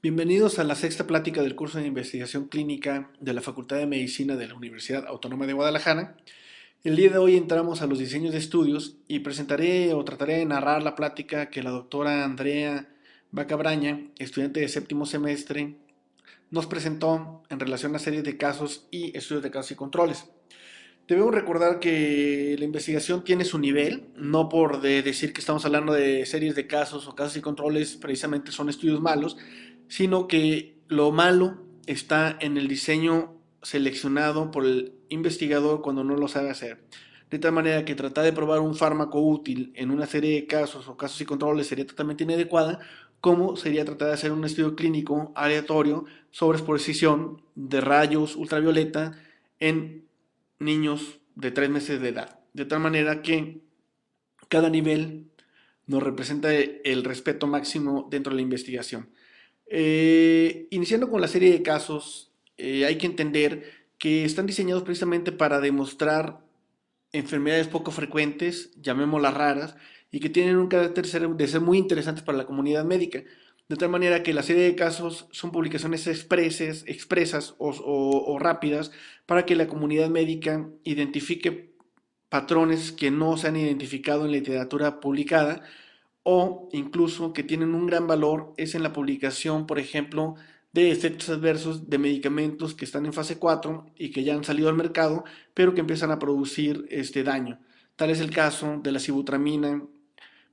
Bienvenidos a la sexta plática del curso de investigación clínica de la Facultad de Medicina de la Universidad Autónoma de Guadalajara. El día de hoy entramos a los diseños de estudios y presentaré o trataré de narrar la plática que la doctora Andrea Bacabraña, estudiante de séptimo semestre, nos presentó en relación a una serie de casos y estudios de casos y controles. Debemos recordar que la investigación tiene su nivel, no por decir que estamos hablando de series de casos o casos y controles precisamente son estudios malos, sino que lo malo está en el diseño seleccionado por el investigador cuando no lo sabe hacer. De tal manera que tratar de probar un fármaco útil en una serie de casos o casos y controles sería totalmente inadecuada, como sería tratar de hacer un estudio clínico aleatorio sobre exposición de rayos ultravioleta en niños de 3 meses de edad. De tal manera que cada nivel nos representa el respeto máximo dentro de la investigación. Iniciando con la serie de casos, hay que entender que están diseñados precisamente para demostrar enfermedades poco frecuentes, llamémoslas raras, y que tienen un carácter de ser muy interesantes para la comunidad médica. De tal manera que la serie de casos son publicaciones expresas o rápidas para que la comunidad médica identifique patrones que no se han identificado en literatura publicada o incluso que tienen un gran valor es en la publicación, por ejemplo, de efectos adversos de medicamentos que están en fase 4 y que ya han salido al mercado, pero que empiezan a producir este daño. Tal es el caso de la sibutramina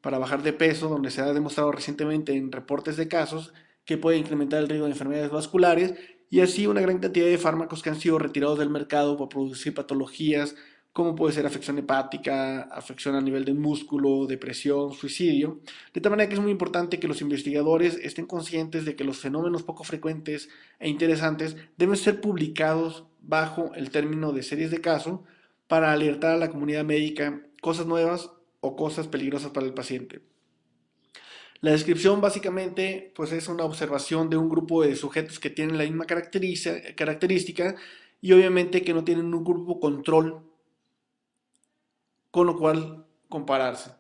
para bajar de peso, donde se ha demostrado recientemente en reportes de casos que puede incrementar el riesgo de enfermedades vasculares y así una gran cantidad de fármacos que han sido retirados del mercado por producir patologías como puede ser afección hepática, afección a nivel del músculo, depresión, suicidio. De tal manera que es muy importante que los investigadores estén conscientes de que los fenómenos poco frecuentes e interesantes deben ser publicados bajo el término de series de caso para alertar a la comunidad médica cosas nuevas o cosas peligrosas para el paciente. La descripción básicamente pues es una observación de un grupo de sujetos que tienen la misma característica y obviamente que no tienen un grupo control con lo cual compararse.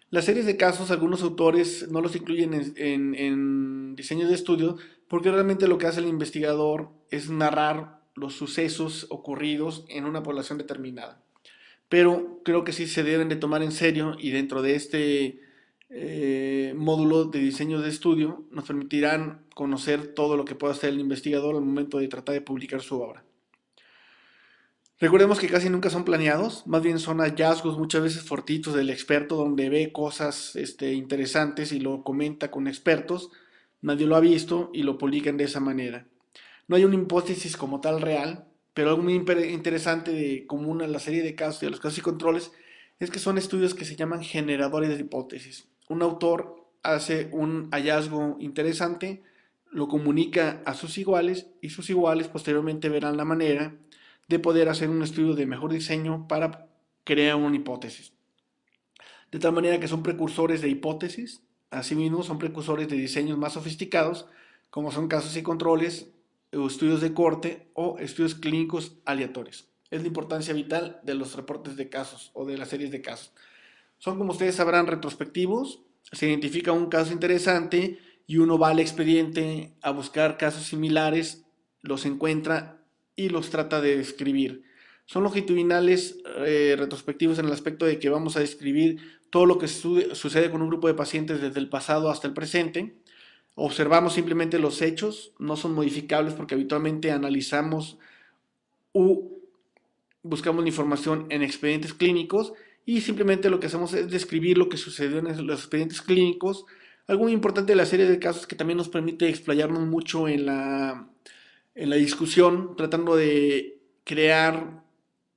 Las series de casos, algunos autores no los incluyen en diseños de estudio porque realmente lo que hace el investigador es narrar los sucesos ocurridos en una población determinada. Pero creo que sí se deben de tomar en serio y dentro de este módulo de diseño de estudio nos permitirán conocer todo lo que puede hacer el investigador al momento de tratar de publicar su obra. Recordemos que casi nunca son planeados, más bien son hallazgos muchas veces fortitos del experto donde ve cosas interesantes y lo comenta con expertos, nadie lo ha visto y lo publican de esa manera. No hay una hipótesis como tal real, pero algo muy interesante de común a la serie de casos y a los casos y controles es que son estudios que se llaman generadores de hipótesis. Un autor hace un hallazgo interesante, lo comunica a sus iguales y sus iguales posteriormente verán la manera de poder hacer un estudio de mejor diseño para crear una hipótesis. De tal manera que son precursores de hipótesis, asimismo son precursores de diseños más sofisticados, como son casos y controles, o estudios de corte o estudios clínicos aleatorios. Es la importancia vital de los reportes de casos o de las series de casos. Son, como ustedes sabrán, retrospectivos, se identifica un caso interesante y uno va al expediente a buscar casos similares, los encuentra y los trata de describir. Son longitudinales retrospectivos en el aspecto de que vamos a describir todo lo que sucede con un grupo de pacientes desde el pasado hasta el presente. Observamos simplemente los hechos, no son modificables porque habitualmente analizamos u buscamos la información en expedientes clínicos y simplemente lo que hacemos es describir lo que sucedió en los expedientes clínicos. Algo muy importante de la serie de casos que también nos permite explayarnos mucho en la discusión, tratando de crear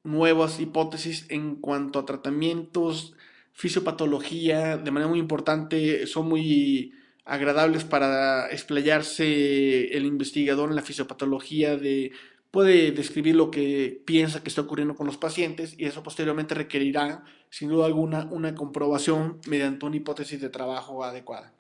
nuevas hipótesis en cuanto a tratamientos, fisiopatología, de manera muy importante, son muy agradables para explayarse el investigador en la fisiopatología de puede describir lo que piensa que está ocurriendo con los pacientes y eso posteriormente requerirá, sin duda alguna, una comprobación mediante una hipótesis de trabajo adecuada.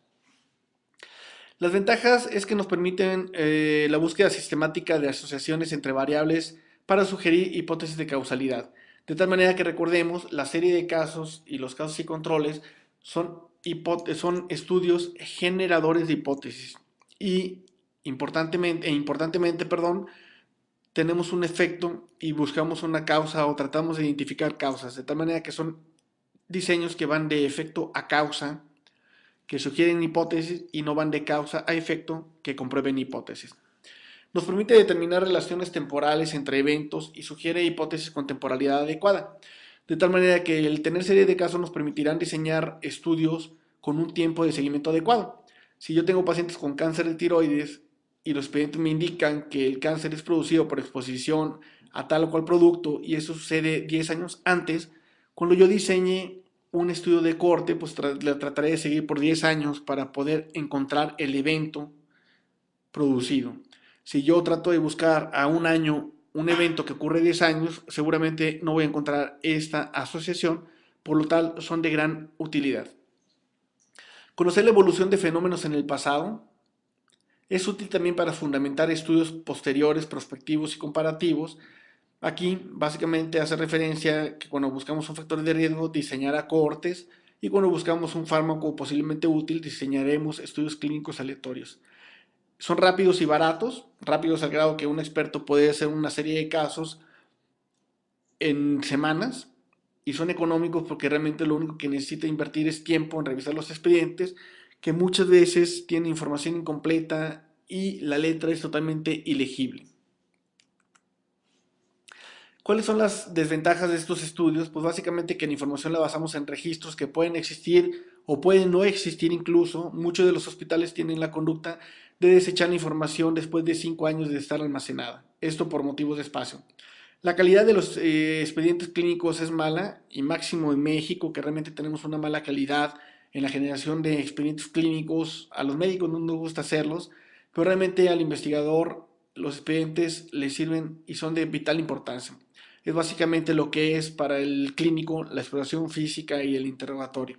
Las ventajas es que nos permiten la búsqueda sistemática de asociaciones entre variables para sugerir hipótesis de causalidad. De tal manera que recordemos, la serie de casos y los casos y controles son estudios generadores de hipótesis y importantemente, perdón, tenemos un efecto y buscamos una causa o tratamos de identificar causas, de tal manera que son diseños que van de efecto a causa, que sugieren hipótesis y no van de causa a efecto, que comprueben hipótesis. Nos permite determinar relaciones temporales entre eventos y sugiere hipótesis con temporalidad adecuada, de tal manera que el tener serie de casos nos permitirán diseñar estudios con un tiempo de seguimiento adecuado. Si yo tengo pacientes con cáncer de tiroides y los expedientes me indican que el cáncer es producido por exposición a tal o cual producto y eso sucede 10 años antes, cuando yo diseñe un estudio de corte, pues trataré de seguir por 10 años para poder encontrar el evento producido. Si yo trato de buscar a un año un evento que ocurre 10 años, seguramente no voy a encontrar esta asociación, por lo tal son de gran utilidad. Conocer la evolución de fenómenos en el pasado es útil también para fundamentar estudios posteriores, prospectivos y comparativos. Aquí básicamente hace referencia que cuando buscamos un factor de riesgo diseñará cohortes y cuando buscamos un fármaco posiblemente útil diseñaremos estudios clínicos aleatorios. Son rápidos y baratos, rápidos al grado que un experto puede hacer una serie de casos en semanas y son económicos porque realmente lo único que necesita invertir es tiempo en revisar los expedientes, que muchas veces tienen información incompleta y la letra es totalmente ilegible. ¿Cuáles son las desventajas de estos estudios? Pues básicamente que la información la basamos en registros que pueden existir o pueden no existir incluso. Muchos de los hospitales tienen la conducta de desechar la información después de 5 años de estar almacenada. Esto por motivos de espacio. La calidad de los expedientes clínicos es mala y máximo en México, que realmente tenemos una mala calidad en la generación de expedientes clínicos. A los médicos no nos gusta hacerlos, pero realmente al investigador los expedientes le sirven y son de vital importancia. Es básicamente lo que es para el clínico la exploración física y el interrogatorio.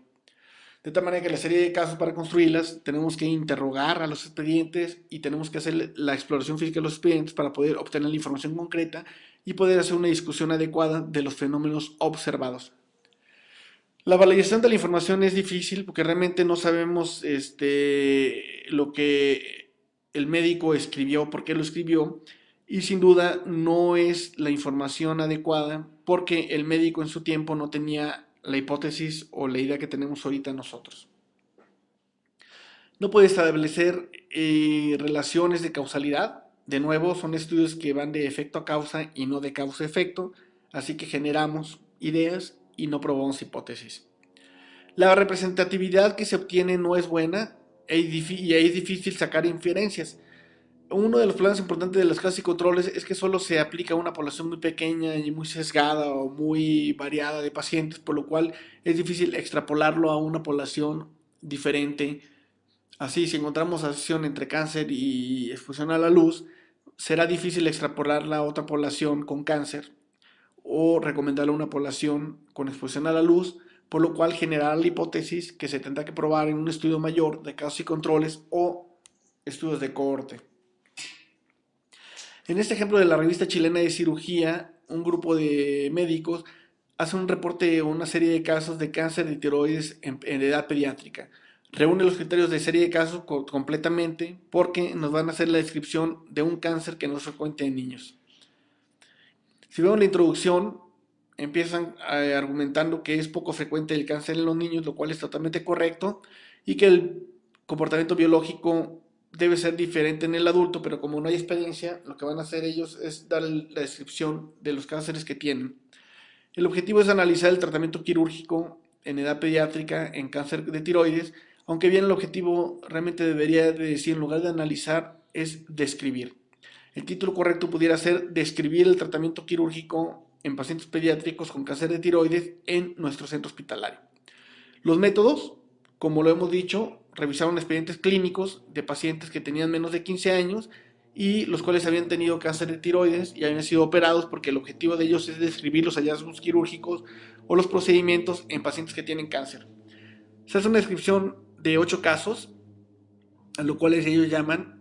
De tal manera que la serie de casos para construirlas tenemos que interrogar a los expedientes y tenemos que hacer la exploración física de los expedientes para poder obtener la información concreta y poder hacer una discusión adecuada de los fenómenos observados. La validación de la información es difícil porque realmente no sabemos lo que el médico escribió, por qué lo escribió, y sin duda no es la información adecuada porque el médico en su tiempo no tenía la hipótesis o la idea que tenemos ahorita nosotros. No puede establecer relaciones de causalidad. De nuevo, son estudios que van de efecto a causa y no de causa a efecto, así que generamos ideas y no probamos hipótesis. La representatividad que se obtiene no es buena y es difícil sacar inferencias. Uno de los problemas importantes de las clases y controles es que solo se aplica a una población muy pequeña y muy sesgada o muy variada de pacientes, por lo cual es difícil extrapolarlo a una población diferente. Así, si encontramos asociación entre cáncer y exposición a la luz, será difícil extrapolarla a otra población con cáncer o recomendarla a una población con exposición a la luz, por lo cual generará la hipótesis que se tendrá que probar en un estudio mayor de casos y controles o estudios de cohorte. En este ejemplo de la revista chilena de cirugía, un grupo de médicos hace un reporte o una serie de casos de cáncer de tiroides en edad pediátrica. Reúne los criterios de serie de casos completamente porque nos van a hacer la descripción de un cáncer que no es frecuente en niños. Si vemos la introducción, empiezan argumentando que es poco frecuente el cáncer en los niños, lo cual es totalmente correcto, y que el comportamiento biológico debe ser diferente en el adulto, pero como no hay experiencia, lo que van a hacer ellos es dar la descripción de los cánceres que tienen. El objetivo es analizar el tratamiento quirúrgico en edad pediátrica en cáncer de tiroides, aunque bien el objetivo realmente debería de decir, en lugar de analizar, es describir. El título correcto pudiera ser describir el tratamiento quirúrgico en pacientes pediátricos con cáncer de tiroides en nuestro centro hospitalario. Los métodos, como lo hemos dicho, revisaron expedientes clínicos de pacientes que tenían menos de 15 años y los cuales habían tenido cáncer de tiroides y habían sido operados porque el objetivo de ellos es describir los hallazgos quirúrgicos o los procedimientos en pacientes que tienen cáncer. Se hace una descripción de 8 casos, a lo cual ellos llaman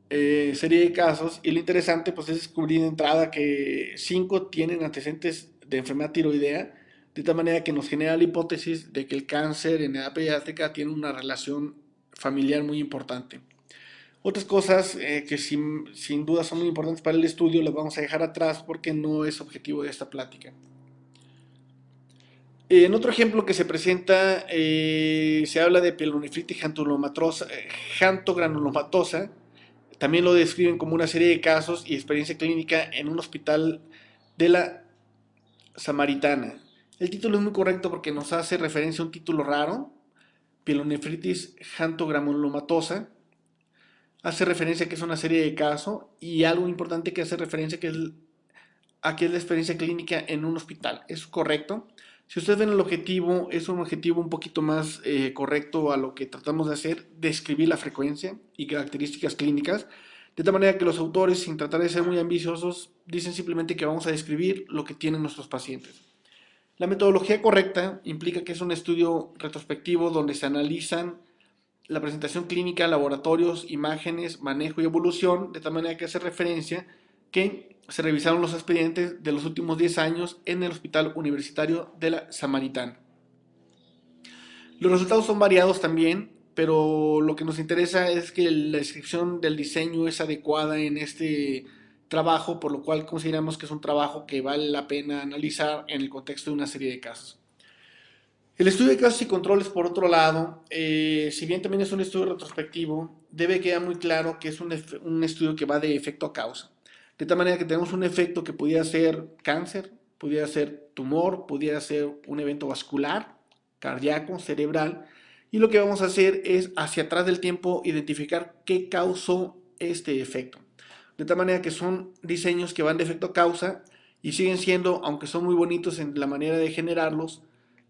serie de casos, y lo interesante pues es descubrir de entrada que 5 tienen antecedentes de enfermedad tiroidea, de tal manera que nos genera la hipótesis de que el cáncer en edad pediátrica tiene una relación familiar muy importante. Otras cosas que sin duda son muy importantes para el estudio las vamos a dejar atrás porque no es objetivo de esta plática. En otro ejemplo que se presenta, se habla de pielonefritis jantogranulomatosa. También lo describen como una serie de casos y experiencia clínica en un hospital de la Samaritana. El título es muy correcto porque nos hace referencia a un título raro, pielonefritis jantogranulomatosa. Hace referencia a que es una serie de casos y algo importante que hace referencia a que es la experiencia clínica en un hospital. ¿Es correcto? Si ustedes ven el objetivo, es un objetivo un poquito más correcto a lo que tratamos de hacer, describir la frecuencia y características clínicas, de tal manera que los autores, sin tratar de ser muy ambiciosos, dicen simplemente que vamos a describir lo que tienen nuestros pacientes. La metodología correcta implica que es un estudio retrospectivo donde se analizan la presentación clínica, laboratorios, imágenes, manejo y evolución, de tal manera que hace referencia que se revisaron los expedientes de los últimos 10 años en el Hospital Universitario de la Samaritana. Los resultados son variados también, pero lo que nos interesa es que la descripción del diseño es adecuada en este trabajo, por lo cual consideramos que es un trabajo que vale la pena analizar en el contexto de una serie de casos. El estudio de casos y controles, por otro lado, si bien también es un estudio retrospectivo, debe quedar muy claro que es un estudio que va de efecto a causa. De tal manera que tenemos un efecto que pudiera ser cáncer, pudiera ser tumor, pudiera ser un evento vascular, cardíaco, cerebral, y lo que vamos a hacer es hacia atrás del tiempo identificar qué causó este efecto. De tal manera que son diseños que van de efecto a causa y siguen siendo, aunque son muy bonitos en la manera de generarlos,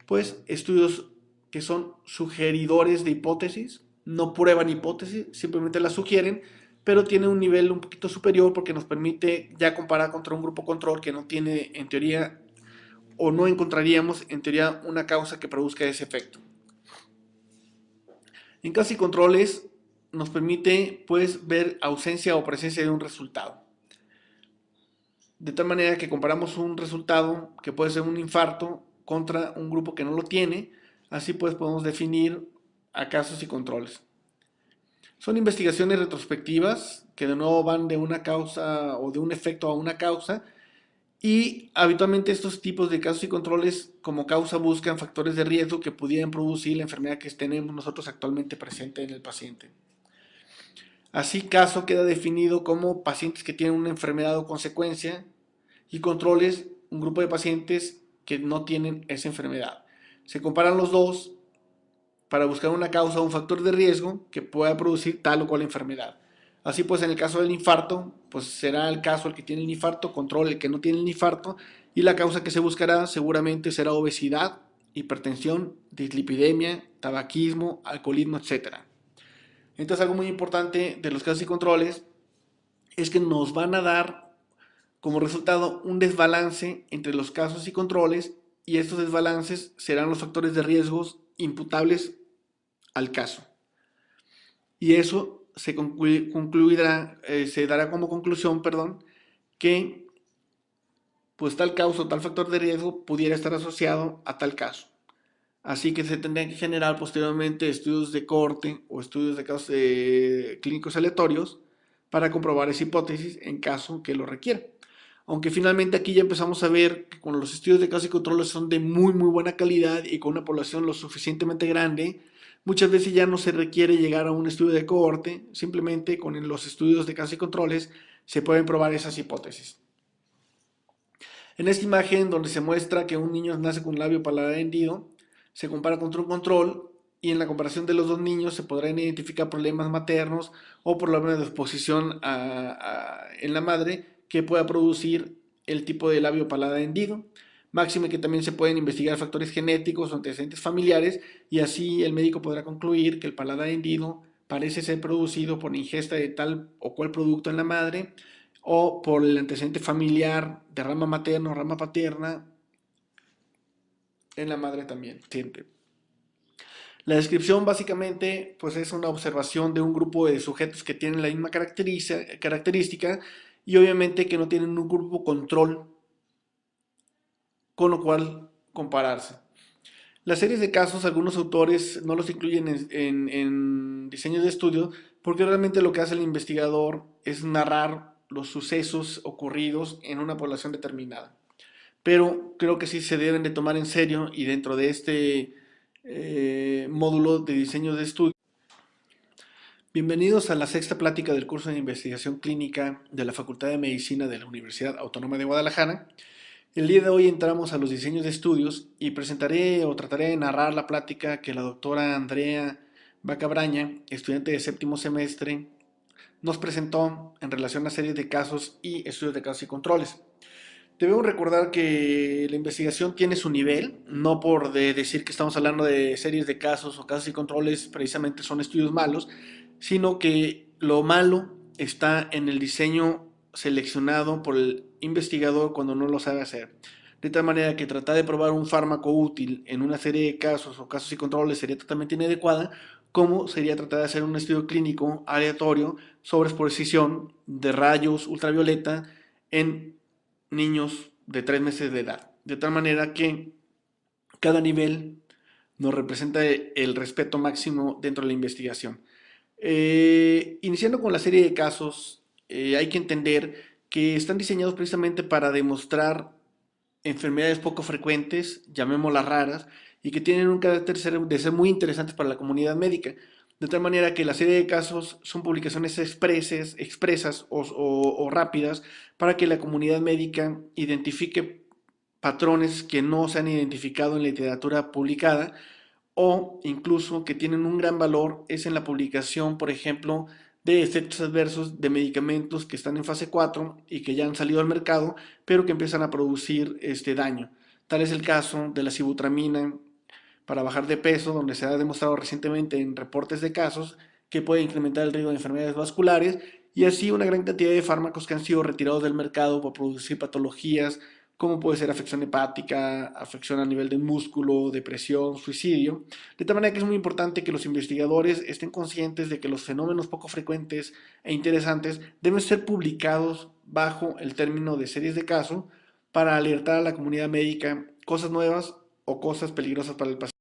pues estudios que son sugeridores de hipótesis, no prueban hipótesis, simplemente las sugieren, pero tienen un nivel un poquito superior porque nos permite ya comparar contra un grupo control que no tiene en teoría o no encontraríamos en teoría una causa que produzca ese efecto. En casos y controles nos permite pues ver ausencia o presencia de un resultado. De tal manera que comparamos un resultado que puede ser un infarto contra un grupo que no lo tiene, así pues podemos definir a casos y controles. Son investigaciones retrospectivas que de nuevo van de una causa o de un efecto a una causa y habitualmente estos tipos de casos y controles como causa buscan factores de riesgo que pudieran producir la enfermedad que tenemos nosotros actualmente presente en el paciente. Así, caso queda definido como pacientes que tienen una enfermedad o consecuencia y controles un grupo de pacientes que no tienen esa enfermedad. Se comparan los dos para buscar una causa o un factor de riesgo que pueda producir tal o cual enfermedad. Así pues, en el caso del infarto, pues será el caso el que tiene el infarto, control el que no tiene el infarto, y la causa que se buscará seguramente será obesidad, hipertensión, dislipidemia, tabaquismo, alcoholismo, etc. Entonces, algo muy importante de los casos y controles es que nos van a dar como resultado un desbalance entre los casos y controles, y estos desbalances serán los factores de riesgos imputables al caso. Y eso se dará como conclusión, que pues tal causa o tal factor de riesgo pudiera estar asociado a tal caso. Así que se tendrían que generar posteriormente estudios de cohorte o estudios de casos clínicos aleatorios para comprobar esa hipótesis en caso que lo requiera. Aunque finalmente aquí ya empezamos a ver que con los estudios de casos y controles son de muy buena calidad y con una población lo suficientemente grande, muchas veces ya no se requiere llegar a un estudio de cohorte, simplemente con los estudios de casos y controles se pueden probar esas hipótesis. En esta imagen donde se muestra que un niño nace con un labio paladar hendido, se compara contra un control y en la comparación de los dos niños se podrán identificar problemas maternos o problemas de exposición en la madre que pueda producir el tipo de labio paladar hendido. Máxime que también se pueden investigar factores genéticos o antecedentes familiares y así el médico podrá concluir que el paladar hendido parece ser producido por ingesta de tal o cual producto en la madre o por el antecedente familiar de rama materna o rama paterna en la madre también. Siente. La descripción básicamente pues es una observación de un grupo de sujetos que tienen la misma característica y obviamente que no tienen un grupo control con lo cual compararse. Las series de casos, algunos autores no los incluyen en diseños de estudio porque realmente lo que hace el investigador es narrar los sucesos ocurridos en una población determinada. Pero creo que sí se deben de tomar en serio y dentro de este módulo de diseño de estudio. Bienvenidos a la sexta plática del curso de investigación clínica de la Facultad de Medicina de la Universidad Autónoma de Guadalajara. El día de hoy entramos a los diseños de estudios y presentaré o trataré de narrar la plática que la doctora Andrea Bacabraña, estudiante de séptimo semestre, nos presentó en relación a series de casos y estudios de casos y controles. Debemos recordar que la investigación tiene su nivel, no por decir que estamos hablando de series de casos o casos y controles precisamente son estudios malos, sino que lo malo está en el diseño seleccionado por el investigador cuando no lo sabe hacer. De tal manera que tratar de probar un fármaco útil en una serie de casos o casos y controles sería totalmente inadecuada, como sería tratar de hacer un estudio clínico aleatorio sobre exposición de rayos ultravioleta en niños de 3 meses de edad. De tal manera que cada nivel nos representa el respeto máximo dentro de la investigación. Iniciando con la serie de casos, hay que entender que están diseñados precisamente para demostrar enfermedades poco frecuentes, llamémoslas raras, y que tienen un carácter de ser muy interesantes para la comunidad médica. De tal manera que la serie de casos son publicaciones expresas o rápidas para que la comunidad médica identifique patrones que no se han identificado en la literatura publicada o incluso que tienen un gran valor es en la publicación, por ejemplo, de efectos adversos de medicamentos que están en fase 4 y que ya han salido al mercado, pero que empiezan a producir este daño. Tal es el caso de la sibutramina para bajar de peso, donde se ha demostrado recientemente en reportes de casos que puede incrementar el riesgo de enfermedades vasculares y así una gran cantidad de fármacos que han sido retirados del mercado por producir patologías como puede ser afección hepática, afección a nivel del músculo, depresión, suicidio. De tal manera que es muy importante que los investigadores estén conscientes de que los fenómenos poco frecuentes e interesantes deben ser publicados bajo el término de series de caso para alertar a la comunidad médica cosas nuevas o cosas peligrosas para el paciente.